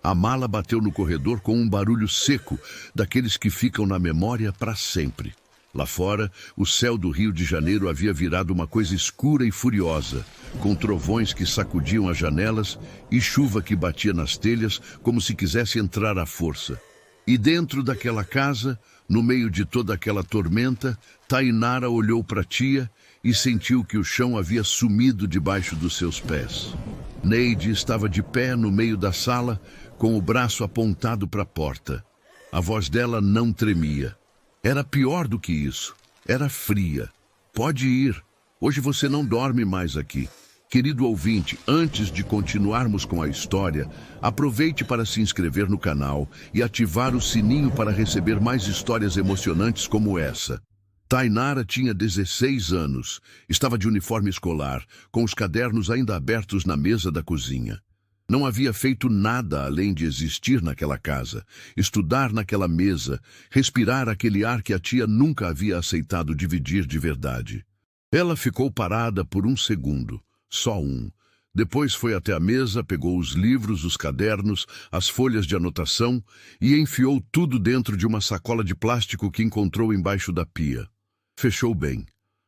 A mala bateu no corredor com um barulho seco, daqueles que ficam na memória para sempre. Lá fora, o céu do Rio de Janeiro havia virado uma coisa escura e furiosa, com trovões que sacudiam as janelas e chuva que batia nas telhas como se quisesse entrar à força. E dentro daquela casa, no meio de toda aquela tormenta, Tainara olhou para a tia e sentiu que o chão havia sumido debaixo dos seus pés. Neide estava de pé no meio da sala, com o braço apontado para a porta. A voz dela não tremia. Era pior do que isso. Era fria. Pode ir. Hoje você não dorme mais aqui. Querido ouvinte, antes de continuarmos com a história, aproveite para se inscrever no canal e ativar o sininho para receber mais histórias emocionantes como essa. Tainara tinha 16 anos, estava de uniforme escolar, com os cadernos ainda abertos na mesa da cozinha. Não havia feito nada além de existir naquela casa, estudar naquela mesa, respirar aquele ar que a tia nunca havia aceitado dividir de verdade. Ela ficou parada por um segundo, só um. Depois foi até a mesa, pegou os livros, os cadernos, as folhas de anotação e enfiou tudo dentro de uma sacola de plástico que encontrou embaixo da pia. Fechou bem.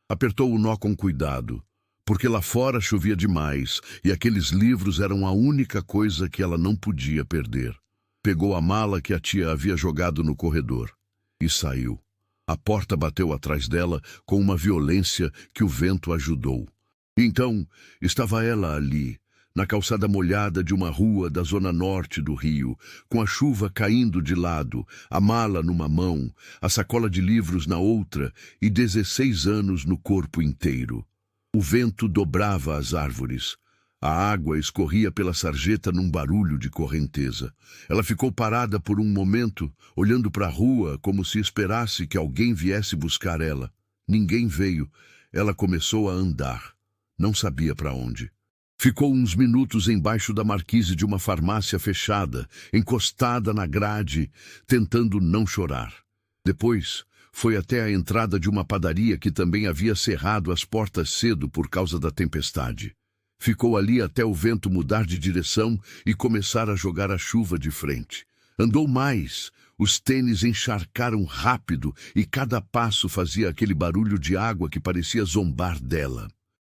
Apertou o nó com cuidado, porque lá fora chovia demais e aqueles livros eram a única coisa que ela não podia perder. Pegou a mala que a tia havia jogado no corredor e saiu. A porta bateu atrás dela com uma violência que o vento ajudou. Então, estava ela ali, na calçada molhada de uma rua da zona norte do Rio, com a chuva caindo de lado, a mala numa mão, a sacola de livros na outra e 16 anos no corpo inteiro. O vento dobrava as árvores. A água escorria pela sarjeta num barulho de correnteza. Ela ficou parada por um momento, olhando para a rua como se esperasse que alguém viesse buscar ela. Ninguém veio. Ela começou a andar. Não sabia para onde. Ficou uns minutos embaixo da marquise de uma farmácia fechada, encostada na grade, tentando não chorar. Depois, foi até a entrada de uma padaria que também havia cerrado as portas cedo por causa da tempestade. Ficou ali até o vento mudar de direção e começar a jogar a chuva de frente. Andou mais. Os tênis encharcaram rápido e cada passo fazia aquele barulho de água que parecia zombar dela.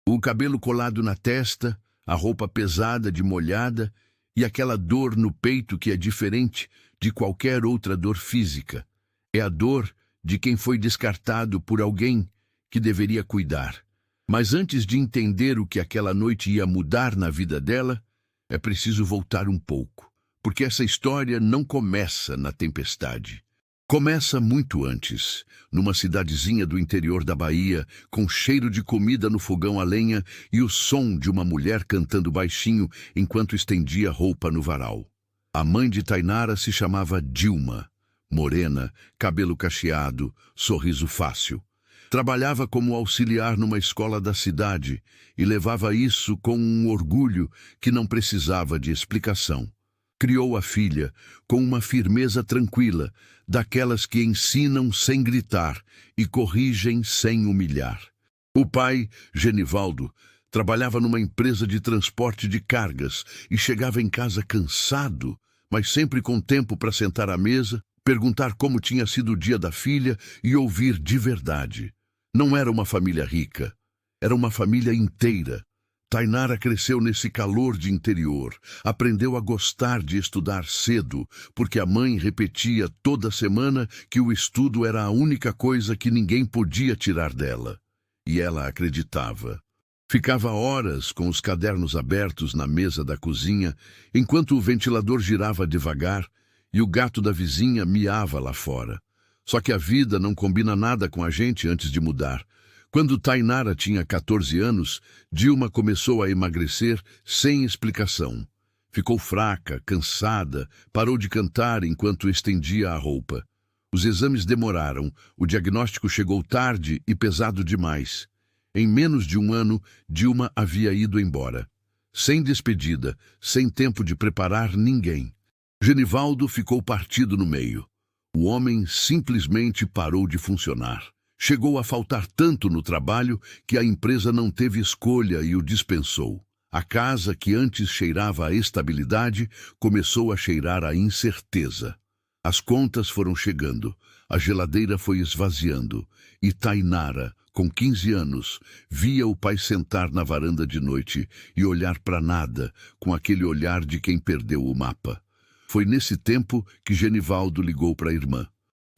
O cabelo colado na testa, a roupa pesada de molhada e aquela dor no peito que é diferente de qualquer outra dor física. É a dor de quem foi descartado por alguém que deveria cuidar. Mas antes de entender o que aquela noite ia mudar na vida dela, é preciso voltar um pouco, porque essa história não começa na tempestade. Começa muito antes, numa cidadezinha do interior da Bahia, com cheiro de comida no fogão a lenha e o som de uma mulher cantando baixinho enquanto estendia roupa no varal. A mãe de Tainara se chamava Dilma, morena, cabelo cacheado, sorriso fácil. Trabalhava como auxiliar numa escola da cidade e levava isso com um orgulho que não precisava de explicação. Criou a filha com uma firmeza tranquila, daquelas que ensinam sem gritar e corrigem sem humilhar. O pai, Genivaldo, trabalhava numa empresa de transporte de cargas e chegava em casa cansado, mas sempre com tempo para sentar à mesa, perguntar como tinha sido o dia da filha e ouvir de verdade. Não era uma família rica, era uma família inteira. Tainara cresceu nesse calor de interior, aprendeu a gostar de estudar cedo, porque a mãe repetia toda semana que o estudo era a única coisa que ninguém podia tirar dela. E ela acreditava. Ficava horas com os cadernos abertos na mesa da cozinha, enquanto o ventilador girava devagar e o gato da vizinha miava lá fora. Só que a vida não combina nada com a gente antes de mudar. Quando Tainara tinha 14 anos, Dilma começou a emagrecer sem explicação. Ficou fraca, cansada, parou de cantar enquanto estendia a roupa. Os exames demoraram, o diagnóstico chegou tarde e pesado demais. Em menos de um ano, Dilma havia ido embora. Sem despedida, sem tempo de preparar ninguém. Genivaldo ficou partido no meio. O homem simplesmente parou de funcionar. Chegou a faltar tanto no trabalho que a empresa não teve escolha e o dispensou. A casa, que antes cheirava a estabilidade, começou a cheirar a incerteza. As contas foram chegando, a geladeira foi esvaziando, e Tainara, com 15 anos, via o pai sentar na varanda de noite e olhar para nada, com aquele olhar de quem perdeu o mapa. Foi nesse tempo que Genivaldo ligou para a irmã.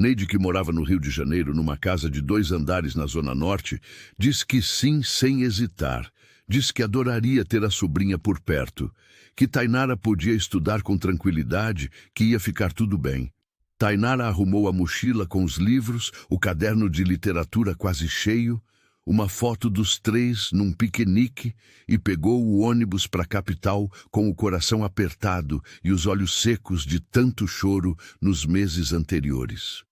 Neide, que morava no Rio de Janeiro, numa casa de 2 andares na Zona Norte, disse que sim sem hesitar. Disse que adoraria ter a sobrinha por perto, que Tainara podia estudar com tranquilidade, que ia ficar tudo bem. Tainara arrumou a mochila com os livros, o caderno de literatura quase cheio, uma foto dos 3 num piquenique e pegou o ônibus para a capital com o coração apertado e os olhos secos de tanto choro nos meses anteriores.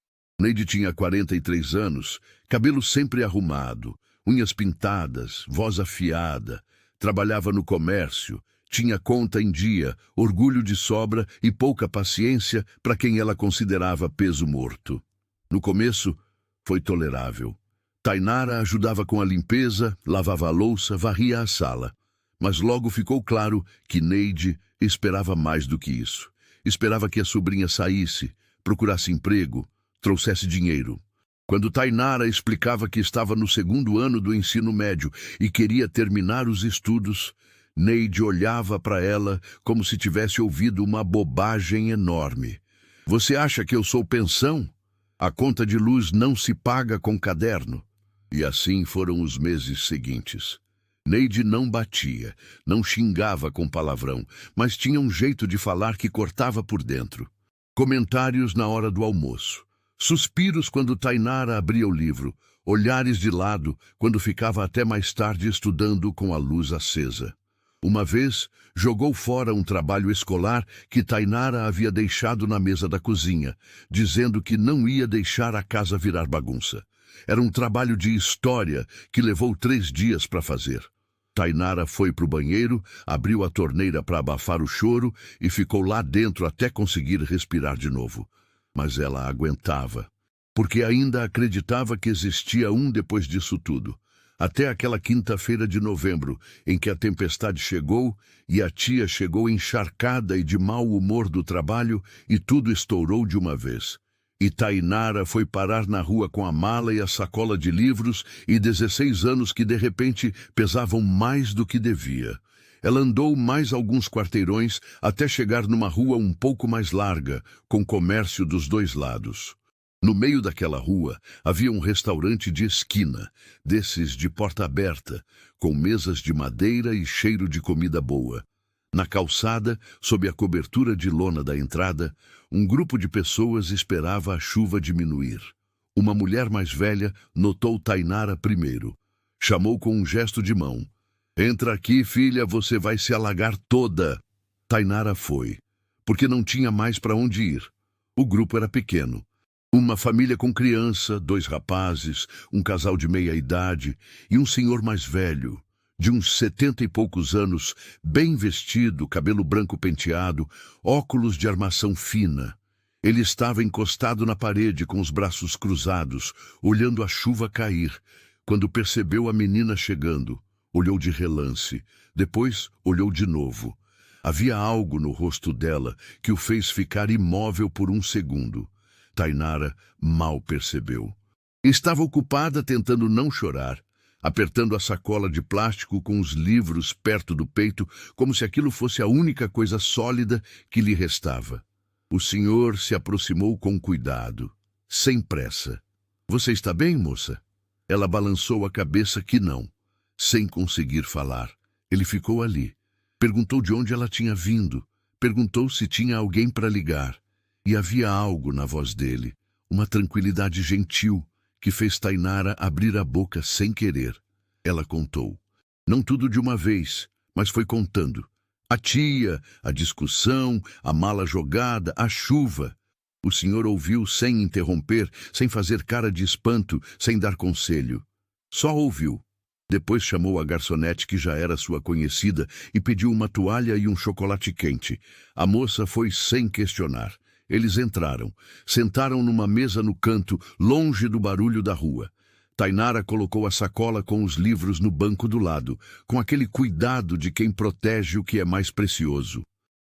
Neide tinha 43 anos, cabelo sempre arrumado, unhas pintadas, voz afiada, trabalhava no comércio, tinha conta em dia, orgulho de sobra e pouca paciência para quem ela considerava peso morto. No começo, foi tolerável. Tainara ajudava com a limpeza, lavava a louça, varria a sala. Mas logo ficou claro que Neide esperava mais do que isso. Esperava que a sobrinha saísse, procurasse emprego, trouxesse dinheiro. Quando Tainara explicava que estava no 2º ano do ensino médio e queria terminar os estudos, Neide olhava para ela como se tivesse ouvido uma bobagem enorme. Você acha que eu sou pensão? A conta de luz não se paga com caderno. E assim foram os meses seguintes. Neide não batia, não xingava com palavrão, mas tinha um jeito de falar que cortava por dentro. Comentários na hora do almoço. Suspiros quando Tainara abria o livro, olhares de lado quando ficava até mais tarde estudando com a luz acesa. Uma vez, jogou fora um trabalho escolar que Tainara havia deixado na mesa da cozinha, dizendo que não ia deixar a casa virar bagunça. Era um trabalho de história que levou 3 dias para fazer. Tainara foi para o banheiro, abriu a torneira para abafar o choro e ficou lá dentro até conseguir respirar de novo. Mas ela aguentava, porque ainda acreditava que existia um depois disso tudo. Até aquela quinta-feira de novembro, em que a tempestade chegou e a tia chegou encharcada e de mau humor do trabalho e tudo estourou de uma vez. E Tainara foi parar na rua com a mala e a sacola de livros e 16 anos que de repente pesavam mais do que devia. Ela andou mais alguns quarteirões até chegar numa rua um pouco mais larga, com comércio dos 2 lados. No meio daquela rua havia um restaurante de esquina, desses de porta aberta, com mesas de madeira e cheiro de comida boa. Na calçada, sob a cobertura de lona da entrada, um grupo de pessoas esperava a chuva diminuir. Uma mulher mais velha notou Tainara primeiro. Chamou com um gesto de mão. Entra aqui, filha, você vai se alagar toda. Tainara foi, porque não tinha mais para onde ir. O grupo era pequeno. Uma família com criança, 2 rapazes, um casal de meia-idade e um senhor mais velho, de uns 70 e poucos anos, bem vestido, cabelo branco penteado, óculos de armação fina. Ele estava encostado na parede com os braços cruzados, olhando a chuva cair, quando percebeu a menina chegando. Olhou de relance, depois olhou de novo. Havia algo no rosto dela que o fez ficar imóvel por um segundo. Tainara mal percebeu. Estava ocupada tentando não chorar, apertando a sacola de plástico com os livros perto do peito, como se aquilo fosse a única coisa sólida que lhe restava. O senhor se aproximou com cuidado, sem pressa. Você está bem, moça? Ela balançou a cabeça que não. Sem conseguir falar, ele ficou ali. Perguntou de onde ela tinha vindo. Perguntou se tinha alguém para ligar. E havia algo na voz dele, uma tranquilidade gentil, que fez Tainara abrir a boca sem querer. Ela contou. Não tudo de uma vez, mas foi contando. A tia, a discussão, a mala jogada, a chuva. O senhor ouviu sem interromper, sem fazer cara de espanto, sem dar conselho. Só ouviu. Depois chamou a garçonete, que já era sua conhecida, e pediu uma toalha e um chocolate quente. A moça foi sem questionar. Eles entraram, sentaram numa mesa no canto, longe do barulho da rua. Tainara colocou a sacola com os livros no banco do lado, com aquele cuidado de quem protege o que é mais precioso.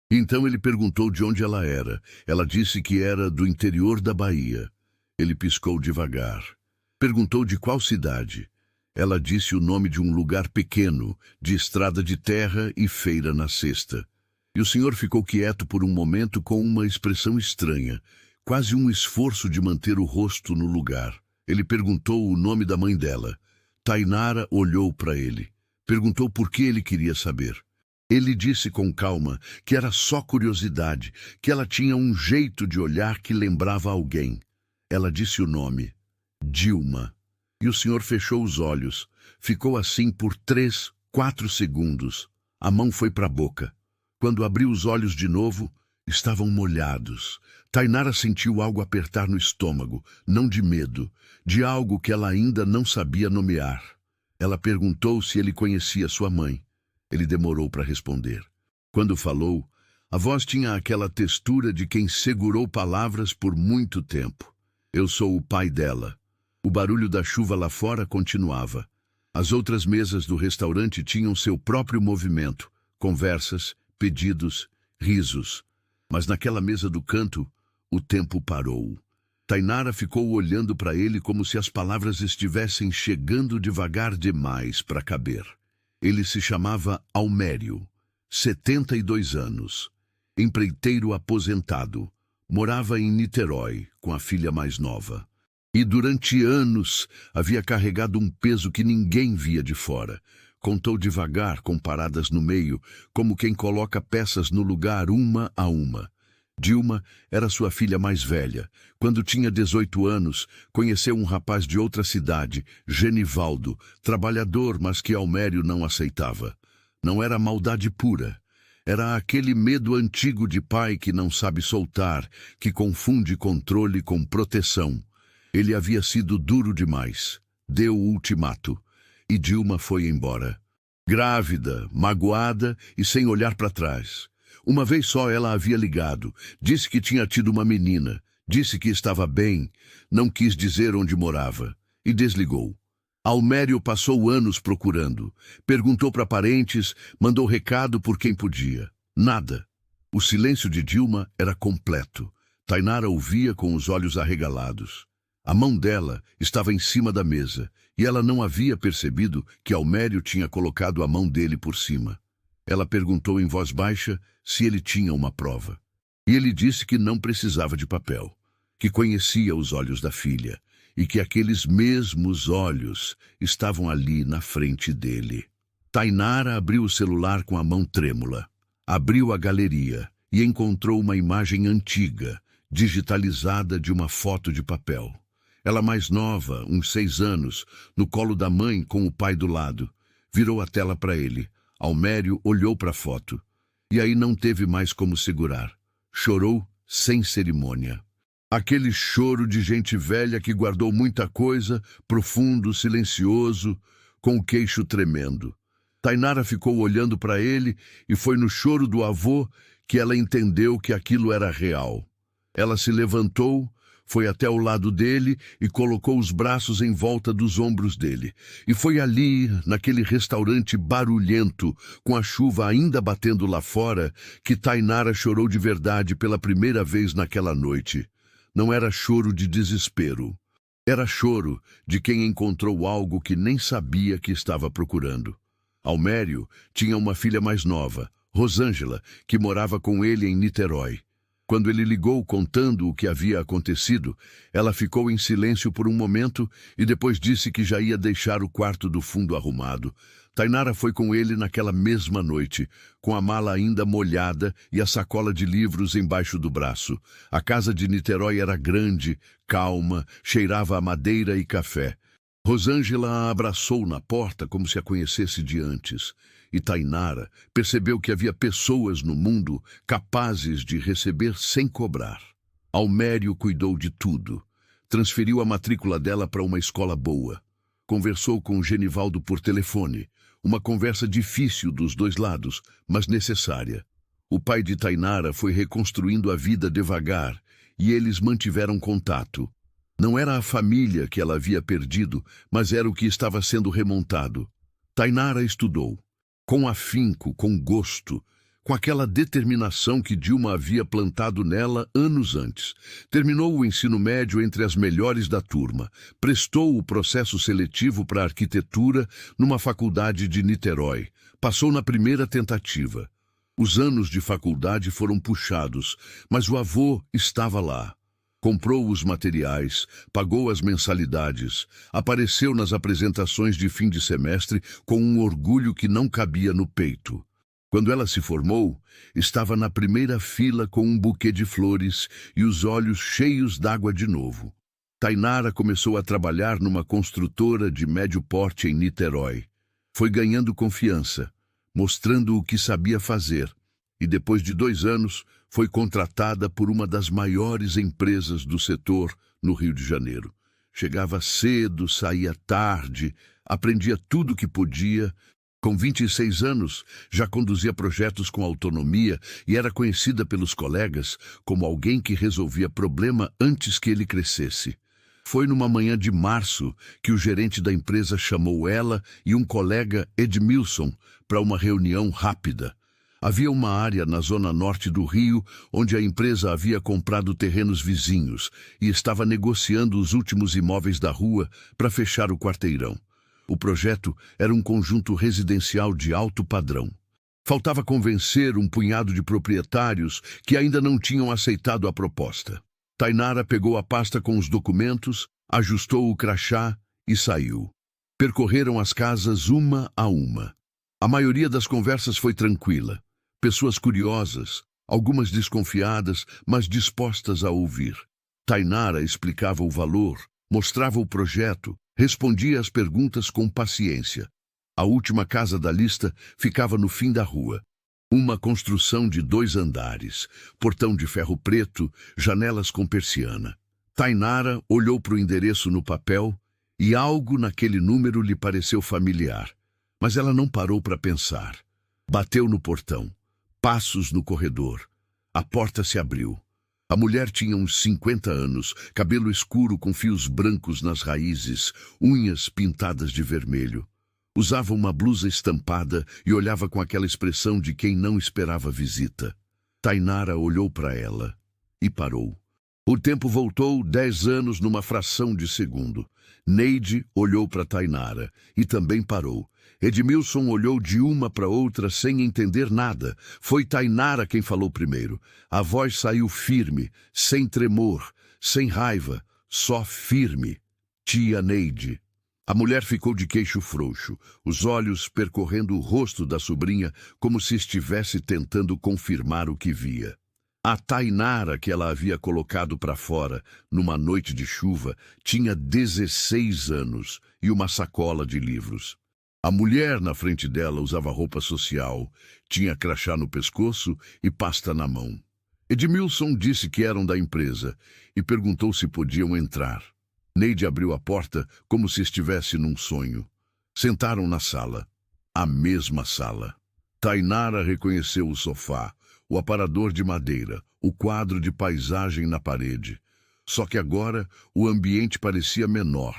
Então ele perguntou de onde ela era. Ela disse que era do interior da Bahia. Ele piscou devagar. Perguntou de qual cidade. Ela disse o nome de um lugar pequeno, de estrada de terra e feira na sexta. E o senhor ficou quieto por um momento com uma expressão estranha, quase um esforço de manter o rosto no lugar. Ele perguntou o nome da mãe dela. Tainara olhou para ele. Perguntou por que ele queria saber. Ele disse com calma que era só curiosidade, que ela tinha um jeito de olhar que lembrava alguém. Ela disse o nome. Dilma. E o senhor fechou os olhos. Ficou assim por 3, 4 segundos. A mão foi para a boca. Quando abriu os olhos de novo, estavam molhados. Tainara sentiu algo apertar no estômago, não de medo, de algo que ela ainda não sabia nomear. Ela perguntou se ele conhecia sua mãe. Ele demorou para responder. Quando falou, a voz tinha aquela textura de quem segurou palavras por muito tempo. Eu sou o pai dela. O barulho da chuva lá fora continuava. As outras mesas do restaurante tinham seu próprio movimento, conversas, pedidos, risos. Mas naquela mesa do canto, o tempo parou. Tainara ficou olhando para ele como se as palavras estivessem chegando devagar demais para caber. Ele se chamava Almério, 72 anos, empreiteiro aposentado, morava em Niterói com a filha mais nova. E durante anos havia carregado um peso que ninguém via de fora. Contou devagar, com paradas no meio, como quem coloca peças no lugar uma a uma. Dilma era sua filha mais velha. Quando tinha 18 anos, conheceu um rapaz de outra cidade, Genivaldo, trabalhador, mas que Almério não aceitava. Não era maldade pura. Era aquele medo antigo de pai que não sabe soltar, que confunde controle com proteção. Ele havia sido duro demais. Deu o ultimato. E Dilma foi embora. Grávida, magoada e sem olhar para trás. Uma vez só ela havia ligado, disse que tinha tido uma menina, disse que estava bem, não quis dizer onde morava, e desligou. Almério passou anos procurando, perguntou para parentes, mandou recado por quem podia. Nada. O silêncio de Dilma era completo. Tainara ouvia com os olhos arregalados. A mão dela estava em cima da mesa, e ela não havia percebido que Almério tinha colocado a mão dele por cima. Ela perguntou em voz baixa se ele tinha uma prova. E ele disse que não precisava de papel, que conhecia os olhos da filha e que aqueles mesmos olhos estavam ali na frente dele. Tainara abriu o celular com a mão trêmula, abriu a galeria e encontrou uma imagem antiga, digitalizada de uma foto de papel. Ela mais nova, uns 6 anos, no colo da mãe com o pai do lado. Virou a tela para ele. Almério olhou para a foto. E aí não teve mais como segurar. Chorou sem cerimônia. Aquele choro de gente velha que guardou muita coisa, profundo, silencioso, com o queixo tremendo. Tainara ficou olhando para ele e foi no choro do avô que ela entendeu que aquilo era real. Ela se levantou, foi até o lado dele e colocou os braços em volta dos ombros dele. E foi ali, naquele restaurante barulhento, com a chuva ainda batendo lá fora, que Tainara chorou de verdade pela primeira vez naquela noite. Não era choro de desespero. Era choro de quem encontrou algo que nem sabia que estava procurando. Almério tinha uma filha mais nova, Rosângela, que morava com ele em Niterói. Quando ele ligou contando o que havia acontecido, ela ficou em silêncio por um momento e depois disse que já ia deixar o quarto do fundo arrumado. Tainara foi com ele naquela mesma noite, com a mala ainda molhada e a sacola de livros embaixo do braço. A casa de Niterói era grande, calma, cheirava a madeira e café. Rosângela a abraçou na porta como se a conhecesse de antes. E Tainara percebeu que havia pessoas no mundo capazes de receber sem cobrar. Almério cuidou de tudo. Transferiu a matrícula dela para uma escola boa. Conversou com Genivaldo por telefone. Uma conversa difícil dos dois lados, mas necessária. O pai de Tainara foi reconstruindo a vida devagar e eles mantiveram contato. Não era a família que ela havia perdido, mas era o que estava sendo remontado. Tainara estudou, com afinco, com gosto, com aquela determinação que Dilma havia plantado nela anos antes. Terminou o ensino médio entre as melhores da turma. Prestou o processo seletivo para arquitetura numa faculdade de Niterói. Passou na primeira tentativa. Os anos de faculdade foram puxados, mas o avô estava lá. Comprou os materiais, pagou as mensalidades, apareceu nas apresentações de fim de semestre com um orgulho que não cabia no peito. Quando ela se formou, estava na primeira fila com um buquê de flores e os olhos cheios d'água de novo. Tainara começou a trabalhar numa construtora de médio porte em Niterói. Foi ganhando confiança, mostrando o que sabia fazer, e depois de 2 anos foi contratada por uma das maiores empresas do setor no Rio de Janeiro. Chegava cedo, saía tarde, aprendia tudo o que podia. Com 26 anos, já conduzia projetos com autonomia e era conhecida pelos colegas como alguém que resolvia problema antes que ele crescesse. Foi numa manhã de março que o gerente da empresa chamou ela e um colega, Edmilson, para uma reunião rápida. Havia uma área na zona norte do Rio onde a empresa havia comprado terrenos vizinhos e estava negociando os últimos imóveis da rua para fechar o quarteirão. O projeto era um conjunto residencial de alto padrão. Faltava convencer um punhado de proprietários que ainda não tinham aceitado a proposta. Tainara pegou a pasta com os documentos, ajustou o crachá e saiu. Percorreram as casas uma a uma. A maioria das conversas foi tranquila. Pessoas curiosas, algumas desconfiadas, mas dispostas a ouvir. Tainara explicava o valor, mostrava o projeto, respondia às perguntas com paciência. A última casa da lista ficava no fim da rua. Uma construção de 2 andares, portão de ferro preto, janelas com persiana. Tainara olhou para o endereço no papel e algo naquele número lhe pareceu familiar. Mas ela não parou para pensar. Bateu no portão. Passos no corredor. A porta se abriu. A mulher tinha uns 50 anos, cabelo escuro com fios brancos nas raízes, unhas pintadas de vermelho. Usava uma blusa estampada e olhava com aquela expressão de quem não esperava visita. Tainara olhou para ela e parou. O tempo voltou 10 anos numa fração de segundo. Neide olhou para Tainara e também parou. Edmilson olhou de uma para outra sem entender nada. Foi Tainara quem falou primeiro. A voz saiu firme, sem tremor, sem raiva, só firme. Tia Neide. A mulher ficou de queixo frouxo, os olhos percorrendo o rosto da sobrinha como se estivesse tentando confirmar o que via. A Tainara que ela havia colocado para fora numa noite de chuva tinha 16 anos e uma sacola de livros. A mulher na frente dela usava roupa social, tinha crachá no pescoço e pasta na mão. Edmilson disse que eram da empresa e perguntou se podiam entrar. Neide abriu a porta como se estivesse num sonho. Sentaram na sala. A mesma sala. Tainara reconheceu o sofá, o aparador de madeira, o quadro de paisagem na parede. Só que agora o ambiente parecia menor,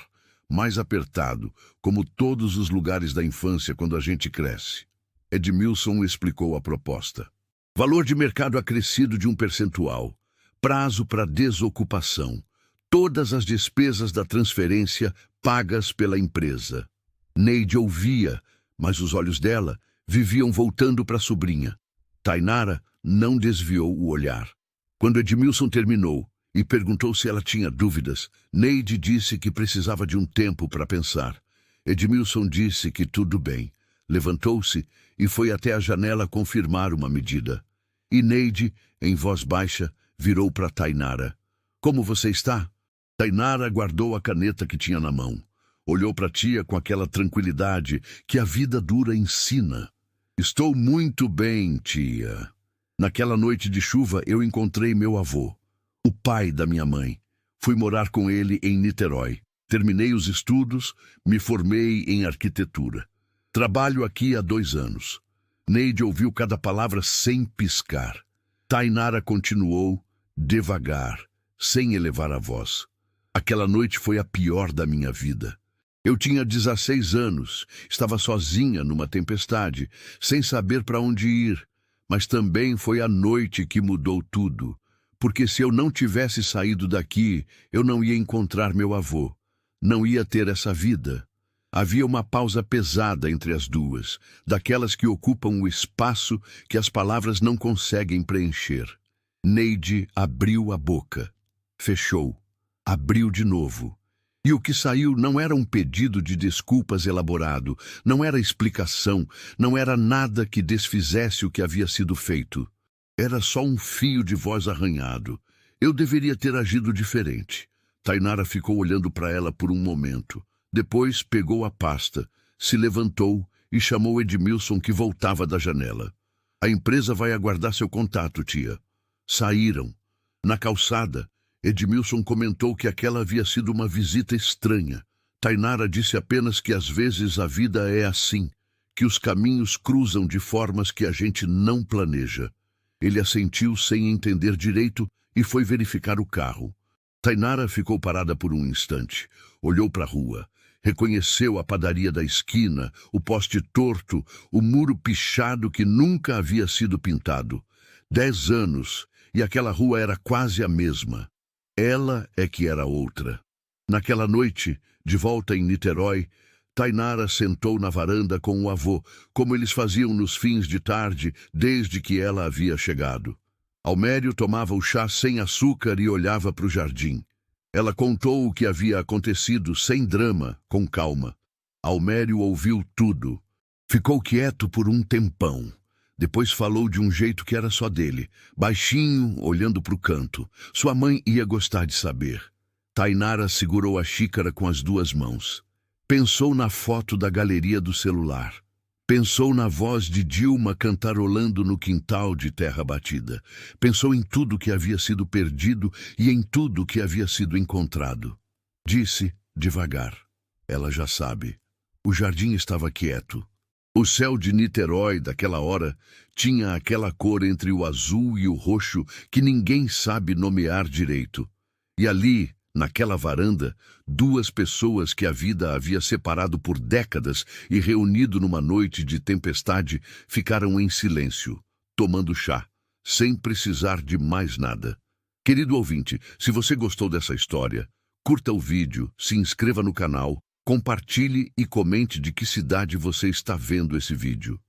mais apertado, como todos os lugares da infância quando a gente cresce. Edmilson explicou a proposta. Valor de mercado acrescido de 1%. Prazo para desocupação. Todas as despesas da transferência pagas pela empresa. Neide ouvia, mas os olhos dela viviam voltando para a sobrinha. Tainara não desviou o olhar. Quando Edmilson terminou e perguntou se ela tinha dúvidas, Neide disse que precisava de um tempo para pensar. Edmilson disse que tudo bem. Levantou-se e foi até a janela confirmar uma medida. E Neide, em voz baixa, virou para Tainara. Como você está? Tainara guardou a caneta que tinha na mão. Olhou para a tia com aquela tranquilidade que a vida dura ensina. Estou muito bem, tia. Naquela noite de chuva eu encontrei meu avô, o pai da minha mãe. Fui morar com ele em Niterói. Terminei os estudos, me formei em arquitetura. Trabalho aqui há 2 anos. Neide ouviu cada palavra sem piscar. Tainara continuou, devagar, sem elevar a voz. Aquela noite foi a pior da minha vida. Eu tinha 16 anos, estava sozinha numa tempestade, sem saber para onde ir. Mas também foi a noite que mudou tudo, porque se eu não tivesse saído daqui, eu não ia encontrar meu avô, não ia ter essa vida. Havia uma pausa pesada entre as duas, daquelas que ocupam o espaço que as palavras não conseguem preencher. Neide abriu a boca, fechou, abriu de novo. E o que saiu não era um pedido de desculpas elaborado, não era explicação, não era nada que desfizesse o que havia sido feito. Era só um fio de voz arranhado. Eu deveria ter agido diferente. Tainara ficou olhando para ela por um momento. Depois pegou a pasta, se levantou e chamou Edmilson, que voltava da janela. A empresa vai aguardar seu contato, tia. Saíram. Na calçada, Edmilson comentou que aquela havia sido uma visita estranha. Tainara disse apenas que às vezes a vida é assim, que os caminhos cruzam de formas que a gente não planeja. Ele assentiu sem entender direito e foi verificar o carro. Tainara ficou parada por um instante, olhou para a rua, reconheceu a padaria da esquina, o poste torto, o muro pichado que nunca havia sido pintado. 10 anos, e aquela rua era quase a mesma. Ela é que era outra. Naquela noite, de volta em Niterói, Tainara sentou na varanda com o avô, como eles faziam nos fins de tarde, desde que ela havia chegado. Almério tomava o chá sem açúcar e olhava para o jardim. Ela contou o que havia acontecido sem drama, com calma. Almério ouviu tudo. Ficou quieto por um tempão. Depois falou de um jeito que era só dele, baixinho, olhando para o canto. Sua mãe ia gostar de saber. Tainara segurou a xícara com as 2 mãos. Pensou na foto da galeria do celular. Pensou na voz de Dilma cantarolando no quintal de terra batida. Pensou em tudo que havia sido perdido e em tudo que havia sido encontrado. Disse, devagar. Ela já sabe. O jardim estava quieto. O céu de Niterói, daquela hora, tinha aquela cor entre o azul e o roxo que ninguém sabe nomear direito. E ali, naquela varanda, 2 pessoas que a vida havia separado por décadas e reunido numa noite de tempestade ficaram em silêncio, tomando chá, sem precisar de mais nada. Querido ouvinte, se você gostou dessa história, curta o vídeo, se inscreva no canal, compartilhe e comente de que cidade você está vendo esse vídeo.